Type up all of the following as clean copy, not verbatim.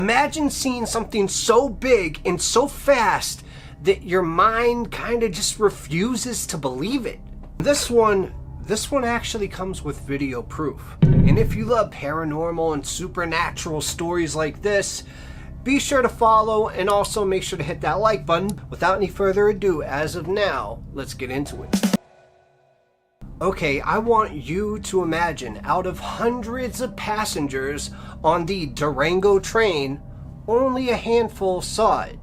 Imagine seeing something so big and so fast that your mind kind of just refuses to believe it. This one actually comes with video proof. And if you love paranormal and supernatural stories like this, be sure to follow and also make sure to hit that like button. Without any further ado, as of now, let's get into it. Okay, I want you to imagine out of hundreds of passengers on the Durango train, only a handful saw it.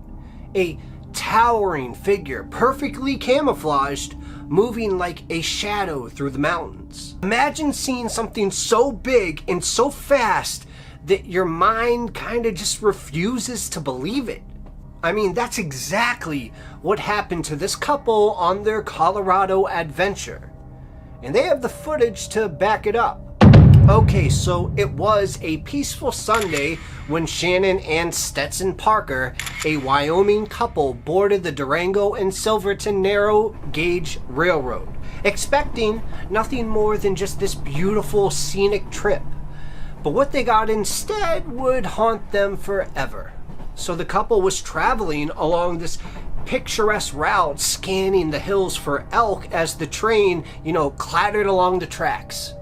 A towering figure, perfectly camouflaged, moving like a shadow through the mountains. Imagine seeing something so big and so fast that your mind kind of just refuses to believe it. I mean, that's exactly what happened to this couple on their Colorado adventure. And they have the footage to back it up. Okay, so it was a peaceful Sunday when Shannon and Stetson Parker, a Wyoming couple, boarded the Durango and Silverton narrow gauge railroad, expecting nothing more than just this beautiful scenic trip. But what they got instead would haunt them forever. So the couple was traveling along this picturesque route, scanning the hills for elk as the train, clattered along the tracks.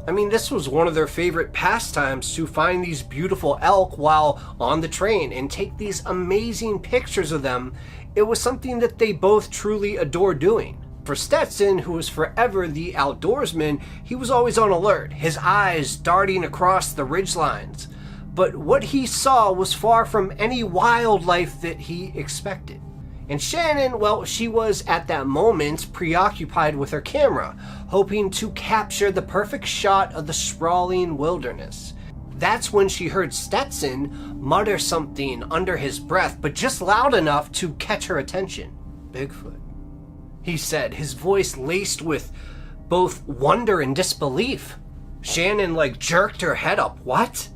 I mean, this was one of their favorite pastimes, to find these beautiful elk while on the train and take these amazing pictures of them. It was something that they both truly adore doing. For Stetson, who was forever the outdoorsman, he was always on alert, his eyes darting across the ridgelines. But what he saw was far from any wildlife that he expected. And Shannon, well, she was at that moment preoccupied with her camera, hoping to capture the perfect shot of the sprawling wilderness. That's when she heard Stetson mutter something under his breath, but just loud enough to catch her attention. "Bigfoot," he said, his voice laced with both wonder and disbelief. Shannon jerked her head up. What?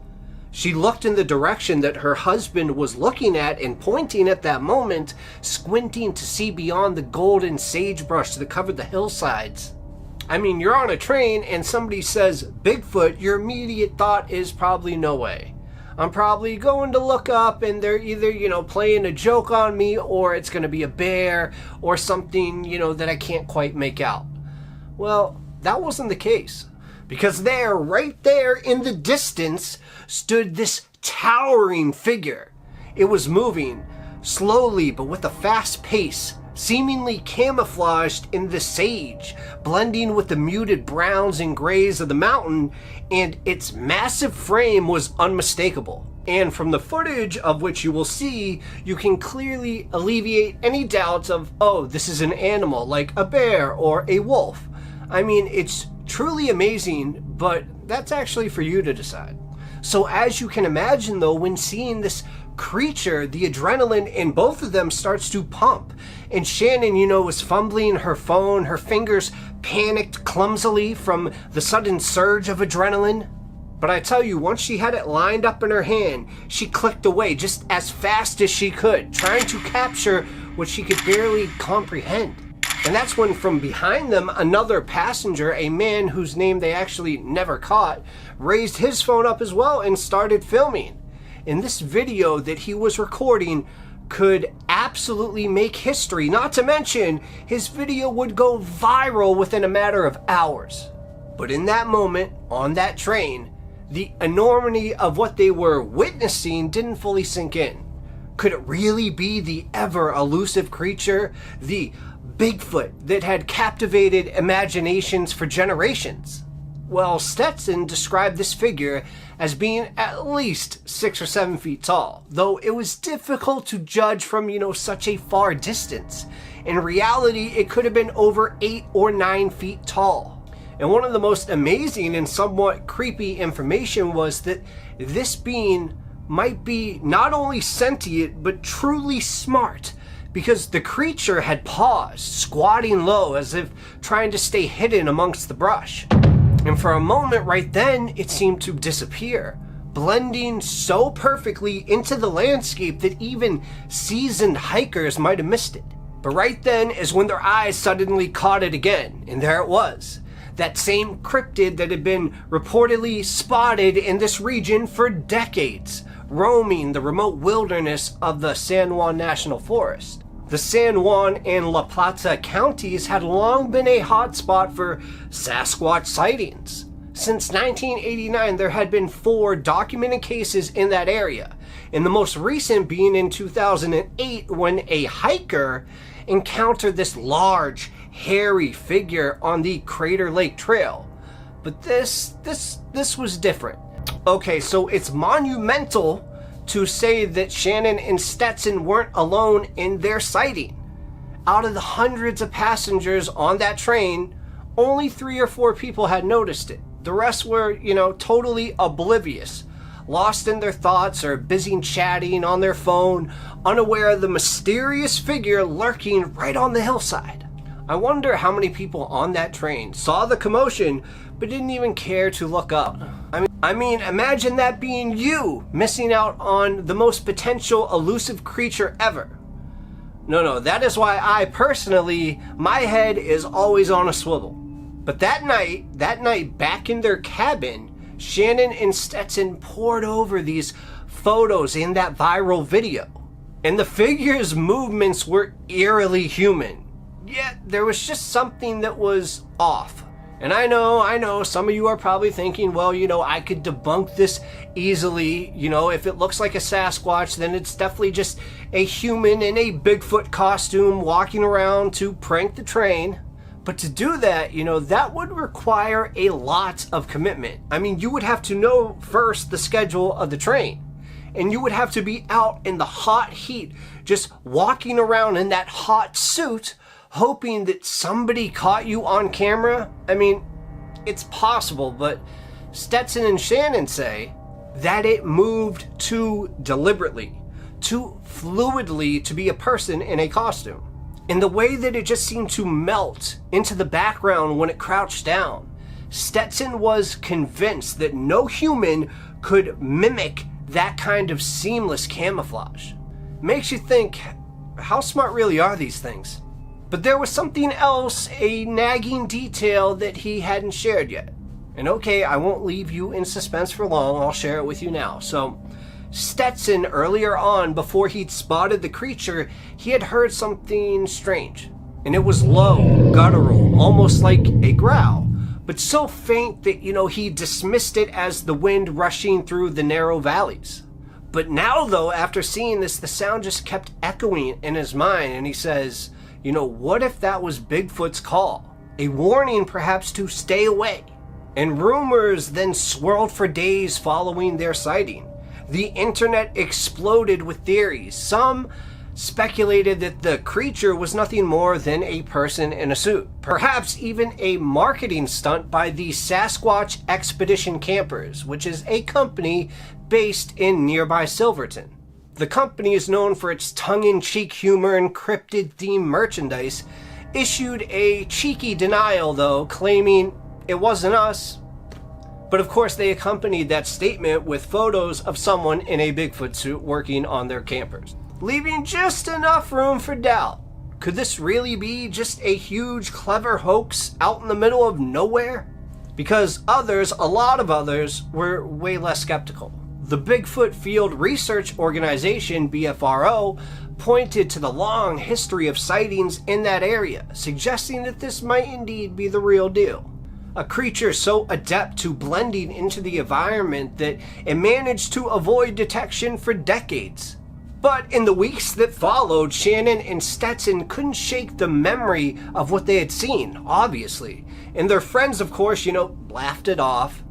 She looked in the direction that her husband was looking at and pointing at that moment, squinting to see beyond the golden sagebrush that covered the hillsides. I mean, you're on a train and somebody says Bigfoot, your immediate thought is probably no way. I'm probably going to look up and they're either, playing a joke on me, or it's going to be a bear or something, that I can't quite make out. Well, that wasn't the case. Because there, right there in the distance, stood this towering figure. It was moving slowly but with a fast pace, seemingly camouflaged in the sage, blending with the muted browns and grays of the mountain, and its massive frame was unmistakable. And from the footage of which you will see, you can clearly alleviate any doubts of, oh, this is an animal like a bear or a wolf. I mean, it's truly amazing, but that's actually for you to decide. So as you can imagine though, when seeing this creature, the adrenaline in both of them starts to pump. And Shannon, was fumbling her phone, her fingers panicked clumsily from the sudden surge of adrenaline. But I tell you, once she had it lined up in her hand, she clicked away just as fast as she could, trying to capture what she could barely comprehend. And that's when from behind them, another passenger, a man whose name they actually never caught, raised his phone up as well and started filming. And this video that he was recording could absolutely make history. Not to mention, his video would go viral within a matter of hours. But in that moment, on that train, the enormity of what they were witnessing didn't fully sink in. Could it really be the ever elusive creature, the Bigfoot that had captivated imaginations for generations? Well, Stetson described this figure as being at least 6 or 7 feet tall, though it was difficult to judge from, such a far distance. In reality, it could have been over 8 or 9 feet tall. And one of the most amazing and somewhat creepy information was that this being might be not only sentient, but truly smart, because the creature had paused, squatting low as if trying to stay hidden amongst the brush. And for a moment right then, it seemed to disappear, blending so perfectly into the landscape that even seasoned hikers might have missed it. But right then is when their eyes suddenly caught it again, and there it was. That same cryptid that had been reportedly spotted in this region for decades, roaming the remote wilderness of the San Juan National Forest. The San Juan and La Plata counties had long been a hotspot for Sasquatch sightings. Since 1989, there had been 4 documented cases in that area, and the most recent being in 2008 when a hiker encountered this large, hairy figure on the Crater Lake Trail. But this was different. Okay, so it's monumental to say that Shannon and Stetson weren't alone in their sighting. Out of the hundreds of passengers on that train, only 3 or 4 people had noticed it. The rest were, totally oblivious, lost in their thoughts or busy chatting on their phone, unaware of the mysterious figure lurking right on the hillside. I wonder how many people on that train saw the commotion but didn't even care to look up. I mean, imagine that being you, missing out on the most potential elusive creature ever. No, that is why I personally, my head is always on a swivel. But that night back in their cabin, Shannon and Stetson pored over these photos in that viral video. And the figure's movements were eerily human. Yet there was just something that was off. And I know, some of you are probably thinking, well, I could debunk this easily. If it looks like a Sasquatch, then it's definitely just a human in a Bigfoot costume walking around to prank the train. But to do that, that would require a lot of commitment. I mean, you would have to know first the schedule of the train. And you would have to be out in the hot heat, just walking around in that hot suit, hoping that somebody caught you on camera. I mean, it's possible, but Stetson and Shannon say that it moved too deliberately, too fluidly to be a person in a costume. In the way that it just seemed to melt into the background when it crouched down, Stetson was convinced that no human could mimic that kind of seamless camouflage. Makes you think, how smart really are these things? But there was something else, a nagging detail that he hadn't shared yet. And okay, I won't leave you in suspense for long, I'll share it with you now. So, Stetson, earlier on, before he'd spotted the creature, he had heard something strange. And it was low, guttural, almost like a growl, but so faint that, he dismissed it as the wind rushing through the narrow valleys. But now, though, after seeing this, the sound just kept echoing in his mind, and he says, what if that was Bigfoot's call? A warning, perhaps, to stay away. And rumors then swirled for days following their sighting. The internet exploded with theories. Some speculated that the creature was nothing more than a person in a suit. Perhaps even a marketing stunt by the Sasquatch Expedition Campers, which is a company based in nearby Silverton. The company is known for its tongue-in-cheek humor and cryptid-themed merchandise, issued a cheeky denial, though, claiming it wasn't us. But of course, they accompanied that statement with photos of someone in a Bigfoot suit working on their campers, leaving just enough room for doubt. Could this really be just a huge, clever hoax out in the middle of nowhere? Because a lot of others, were way less skeptical. The Bigfoot Field Research Organization, BFRO, pointed to the long history of sightings in that area, suggesting that this might indeed be the real deal. A creature so adept to blending into the environment that it managed to avoid detection for decades. But in the weeks that followed, Shannon and Stetson couldn't shake the memory of what they had seen, obviously. And their friends, of course, laughed it off.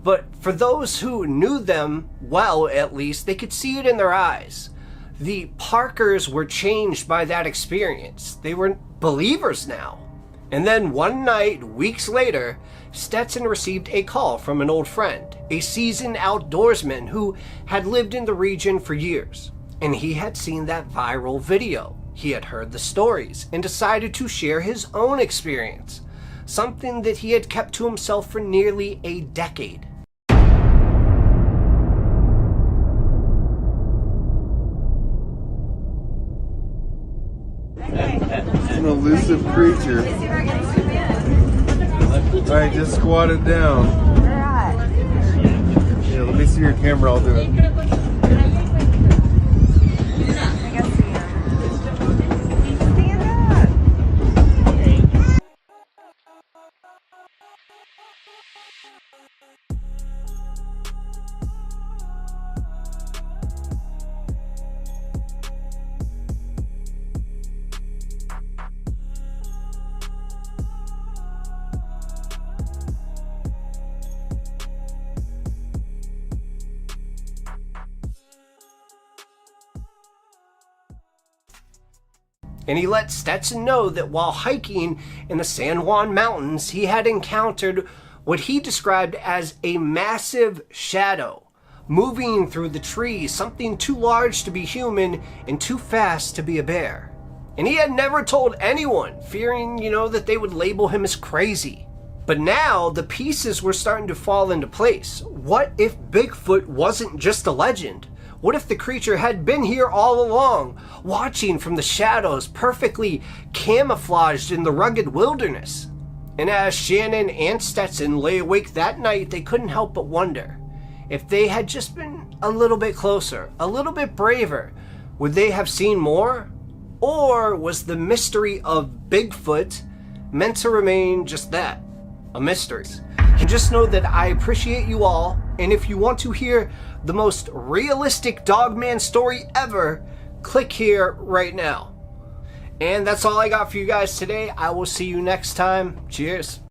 But for those who knew them well, at least, they could see it in their eyes. The Parkers were changed by that experience. They were believers now. And then one night, weeks later, Stetson received a call from an old friend, a seasoned outdoorsman who had lived in the region for years. And he had seen that viral video. He had heard the stories and decided to share his own experience, something that he had kept to himself for nearly a decade. It's an elusive creature. Alright, just squat it down. Yeah, let me see your camera, I'll do it. And he let Stetson know that while hiking in the San Juan Mountains, he had encountered what he described as a massive shadow moving through the trees, something too large to be human and too fast to be a bear. And he had never told anyone, fearing, that they would label him as crazy. But now the pieces were starting to fall into place. What if Bigfoot wasn't just a legend? What if the creature had been here all along, watching from the shadows, perfectly camouflaged in the rugged wilderness? And as Shannon and Stetson lay awake that night, they couldn't help but wonder, if they had just been a little bit closer, a little bit braver, would they have seen more? Or was the mystery of Bigfoot meant to remain just that, a mystery? And just know that I appreciate you all, and if you want to hear the most realistic Dogman story ever, click here right now. And that's all I got for you guys today. I will see you next time. Cheers.